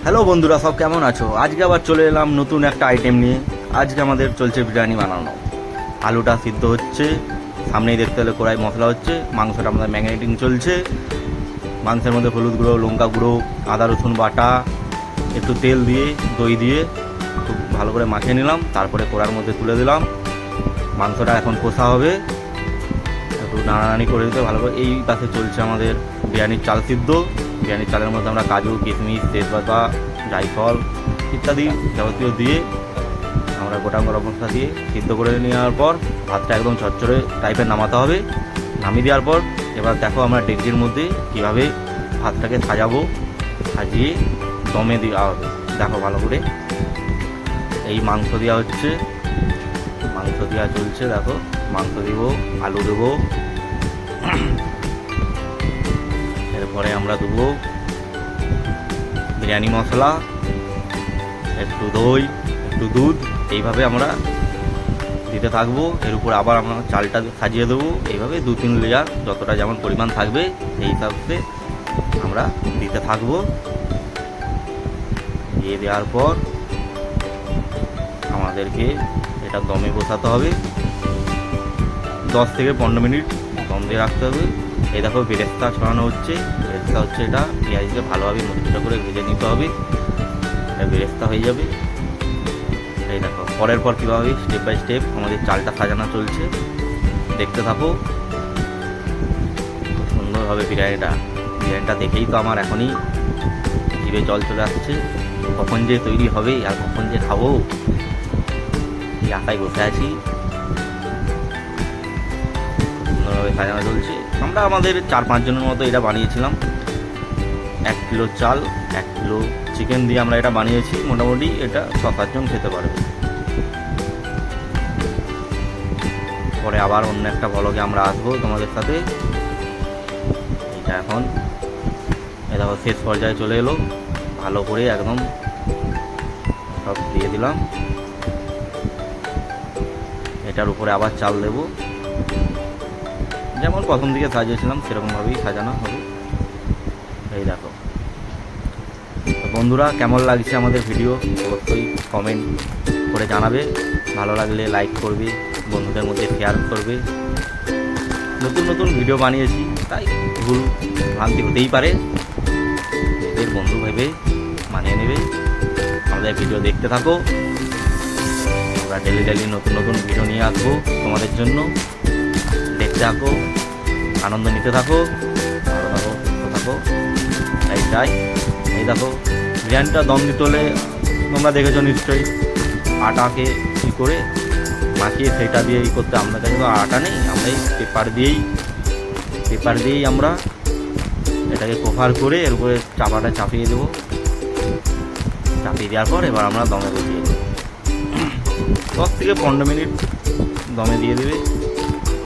Hello বন্ধুরা, সব কেমন আছো? আজকে আবার চলে এলাম নতুন একটা আইটেম নিয়ে। আজকে আমাদের চলছে বিরিয়ানি বানানো। আলুটা সিদ্ধ হচ্ছে, সামনেই দেখতে হলে কড়াই মশলা হচ্ছে, মাংসটা আমাদের ম্যারিনেটিং চলছে। মাংসের মধ্যে হলুদ গুঁড়ো, লঙ্কা গুঁড়ো, আদা রসুন বাটা, একটু তেল দিয়ে দই দিয়ে খুব ভালো করে মাখিয়ে নিলাম। তারপরে কড়ার মধ্যে তুলে দিলাম। মাংসটা এখন কষা হবে, একটু নাড়ানাড়ি করে দিতে ভালো করে। এই পাশে চলছে আমাদের বিরিয়ানির চাল সিদ্ধ। বিরিয়ানির চালের মধ্যে আমরা কাজু, কিশমিশ, তেজপাতা, জায়ফল ইত্যাদি যাবতীয় দিয়ে আমরা গোটা গরম মশলা দিয়ে সিদ্ধ করে নেওয়ার পর ভাতটা একদম চচ্চড়ে টাইপের নামাতে হবে। নামিয়ে দেওয়ার পর এবার দেখো আমরা ডেকচির মধ্যে কীভাবে ভাতটাকে সাজাবো, সাজিয়ে দমে দেওয়া হবে। দেখো ভালো করে এই মাংস দেওয়া হচ্ছে, মাংস দেওয়া চলছে। দেখো মাংস দেবো, আলু দেবো, এরপরে আমরা দেবো বিরিয়ানি মশলা, একটু দই, একটু দুধ। এইভাবে আমরা দিতে থাকবো। এর উপর আবার আমরা চালটা সাজিয়ে দেবো। এইভাবে 2-3 লেয়ার যতটা যেমন পরিমাণ থাকবে সেই হিসাবে আমরা দিতে থাকবো। দিয়ে দেওয়ার পর আমাদেরকে এটা দমে বসাতে হবে। 10 থেকে 15 মিনিট দম দিয়ে রাখতে হবে। এই দেখো বেরেস্তা ছড়ানো হচ্ছে। বেরেস্তা হচ্ছে এটা পেঁয়াজকে ভালোভাবে মুচমুচে করে ভেজে নিতে হবে, এটা বেরেস্তা হয়ে যাবে। এই দেখো পরের পর কীভাবে স্টেপ বাই স্টেপ আমাদের চালটা সাজানো চলছে, দেখতে থাকো। সুন্দরভাবে বিরিয়ানিটা দেখেই তো আমার এখনই জিভে জল চলে আসছে। কখন যে তৈরি হবে আর কখন যে খাবো এই আশায় বসে আছি। সুন্দরভাবে সাজানো চলছে। আমরা আমাদের 4-5 জনের মতো এটা বানিয়েছিলাম। 1 কিলো চাল, 1 কিলো চিকেন দিয়ে আমরা এটা বানিয়েছি। মোটামুটি এটা 7-8 জন খেতে পারবে। পরে আবার অন্য একটা ভ্লগে আমরা আসবো তোমাদের সাথে। এটা এখন এটা শেষ পর্যায়ে চলে এলো। ভালো করে একদম সব দিয়ে দিলাম। এটার উপরে আবার চাল দেবো, যেমন প্রথম দিকে সাজিয়েছিলাম সেরকমভাবেই সাজানো হবে। এই দেখো তো বন্ধুরা, কেমন লাগছে আমাদের ভিডিও অবশ্যই কমেন্ট করে জানাবে। ভালো লাগলে লাইক করবে, বন্ধুদের মধ্যে শেয়ার করবে। নতুন নতুন ভিডিও বানিয়েছি, তাই ভুল ভ্রান্তি হতেই পারে। এদের বন্ধু ভেবে মানিয়ে নেবে। আমাদের ভিডিও দেখতে থাকো। আমরা ডেলি নতুন নতুন ভিডিও নিয়ে আসবো তোমাদের জন্য। দেখতে থাকো, আনন্দ নিতে থাকো, ভালো থাকো, সুস্থ থাকো। চাই এই দেখো বিরিয়ানিটা দম দিতে হলে তোমরা দেখেছো নিশ্চয়ই, আটাকে কী করে মাখিয়ে সেটা দিয়ে করতে। আমাদের কাছে তো আটা নেই, আমরা এই পেপার দিয়েই আমরা এটাকে কভার করে এর উপরে চাপাটা চাপিয়ে দেবো। চাপিয়ে দেওয়ার পর এবার আমরা দমে বসিয়ে দেবো। 10 থেকে 15 মিনিট দমে দিয়ে দেবে।